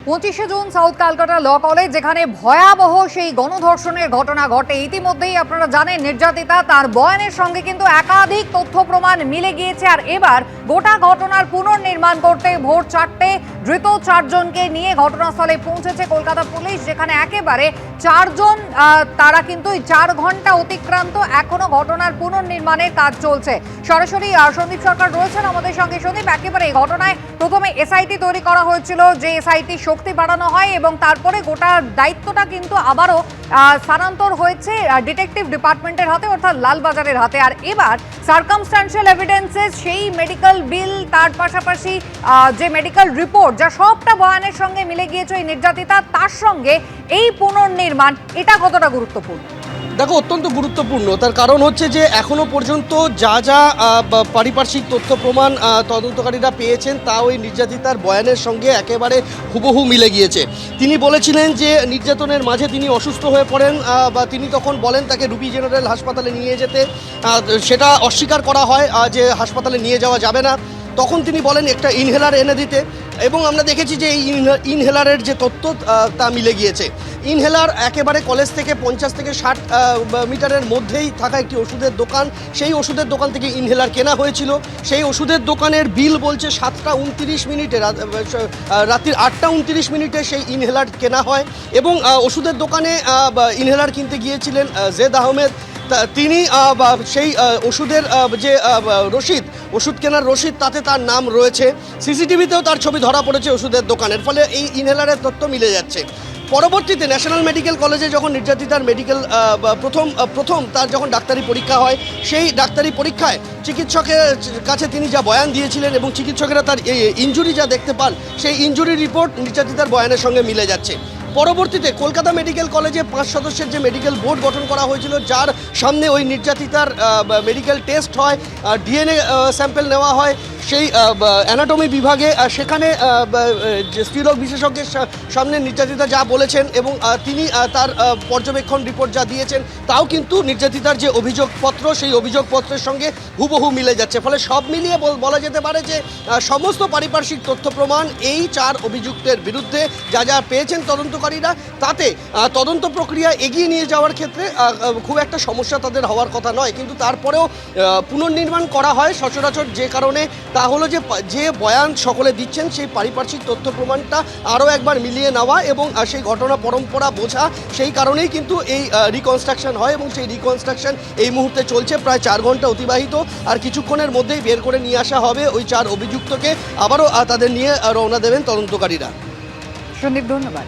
25শে জুন South Calcutta law college, যেখানে ভয়াবহ সেই গণধর্ষণের ঘটনা ঘটে। ইতিমধ্যেই আপনারা জানেন, নির্যাতিতা তার বয়ানের সঙ্গে কিন্তু একাধিক তথ্য প্রমাণ মিলে গিয়েছে। আর এবার গোটা ঘটনার পুনর্নির্মাণ করতে ভোর 4টে ধৃত 4 জনকে নিয়ে ঘটনাস্থলে পৌঁছেছে কলকাতা পুলিশ, যেখানে একেবারে 4 জন তারা কিন্তু 4 ঘন্টা অতিক্রান্ত, এখনো ঘটনার পুনর্নির্মাণের কাজ চলছে। সরাসরি সন্দীপ সরকার রয়েছেন আমাদের সঙ্গে। সন্দীপ, একেবারে এই ঘটনায় প্রথমে এসআইটি তৈরি করা হয়েছিল, যে এসআইটি শক্তি বাড়ানো হয় এবং তারপরে গোটা দায়িত্বটা কিন্তু আবারও স্থানান্তর হয়েছে ডিটেকটিভ ডিপার্টমেন্টের হাতে, অর্থাৎ লালবাজারের হাতে। আর এবার সার্কামস্ট্যান্সিয়াল এভিডেন্সেস, সেই মেডিকেল বিল, তার পাশাপাশি যে মেডিকেল রিপোর্ট, যা সবটা বয়ানের সঙ্গে মিলে গিয়েছে এই নির্যাতিতা, তার সঙ্গে এই পুনর্নির্মাণ, এটা কতটা গুরুত্বপূর্ণ? দেখো, অত্যন্ত গুরুত্বপূর্ণ। তার কারণ হচ্ছে যে এখনো পর্যন্ত যা যা পারিপার্শ্বিক তথ্য প্রমাণ তদন্তকারীরা পেয়েছেন, তা ওই নির্যাতিতার বয়ানের সঙ্গে একেবারে হুবহু মিলে গিয়েছে। তিনি বলেছিলেন যে নির্যাতনের মাঝে তিনি অসুস্থ হয়ে পড়েন, বা তিনি তখন বলেন তাকে রুবি জেনারেল হাসপাতালে নিয়ে যেতে। সেটা অস্বীকার করা হয় যে হাসপাতালে নিয়ে যাওয়া যাবে না। তখন তিনি বলেন একটা ইনহেলার এনে দিতে, এবং আমরা দেখেছি যে এই ইনহেলারের যে তথ্য তা মিলে গিয়েছে। ইনহেলার একেবারে কলেজ থেকে 50 থেকে 60 মিটারের মধ্যেই থাকা একটি ওষুধের দোকান, সেই ওষুধের দোকান থেকে ইনহেলার কেনা হয়েছিল। সেই ওষুধের দোকানের বিল বলছে 7:29 রাত্রির 8:29 সেই ইনহেলার কেনা হয়। এবং ওষুধের দোকানে ইনহেলার কিনতে গিয়েছিলেন জেদ আহমেদ। তিনি সেই ওষুধের যে রসিদ, ওষুধ কেনার রসিদ, তাতে তার নাম রয়েছে। সিসিটিভিতেও তার ছবি ধরা পড়েছে ওষুধের দোকানের। ফলে এই ইনহেলারের তথ্য মিলে যাচ্ছে। পরবর্তীতে ন্যাশনাল মেডিকেল কলেজে যখন নির্যাতিতার মেডিকেল প্রথম তার যখন ডাক্তারি পরীক্ষা হয়, সেই ডাক্তারি পরীক্ষায় চিকিৎসকের কাছে তিনি যা বয়ান দিয়েছিলেন এবং চিকিৎসকেরা তার ইনজুরি যা দেখতে পান, সেই ইনজুরি রিপোর্ট নির্যাতিতার বয়ানের সঙ্গে মিলে যাচ্ছে। পরবর্তীতে কলকাতা মেডিকেল কলেজে 5 সদস্যের যে মেডিকেল বোর্ড গঠন করা হয়েছিল, যার সামনে ওই নির্যাতিতার মেডিকেল টেস্ট হয়, ডিএনএ স্যাম্পল নেওয়া হয় সেই অ্যানাটমি বিভাগে। সেখানে স্ত্রীরোগ বিশেষজ্ঞের সামনে নির্যাতিতা যা বলেছেন এবং তিনি তার পর্যবেক্ষণ রিপোর্ট যা দিয়েছেন, তাও কিন্তু নির্যাতিতার যে অভিযোগপত্র, সেই অভিযোগপত্রের সঙ্গে হুবহু মিলে যাচ্ছে। ফলে সব মিলিয়ে বলা যেতে পারে যে সমস্ত পারিপার্শ্বিক তথ্য প্রমাণ এই 4 অভিযুক্তের বিরুদ্ধে যা যা পেয়েছেন তদন্তকারীরা, তাতে তদন্ত প্রক্রিয়া এগিয়ে নিয়ে যাওয়ার ক্ষেত্রে খুব একটা সমস্যা তাদের হওয়ার কথা নয়। কিন্তু তারপরেও পুনর্নির্মাণ করা হয় সচরাচর, যে কারণে তা হলো যে বয়ান সকলে দিচ্ছেন, সেই পারিপার্শ্বিক তথ্য প্রমাণটা আরও একবার মিলিয়ে নেওয়া এবং সেই ঘটনা পরম্পরা বোঝা। সেই কারণেই কিন্তু এই রিকনস্ট্রাকশন হয়, এবং সেই রিকনস্ট্রাকশন এই মুহূর্তে চলছে। প্রায় 4 ঘন্টা অতিবাহিত, আর কিছুক্ষণের মধ্যেই বের করে নিয়ে আসা হবে ওই 4 অভিযুক্তকে। আবারও তাদের নিয়ে রওনা দেবেন তদন্তকারীরা। সন্দীপ, ধন্যবাদ।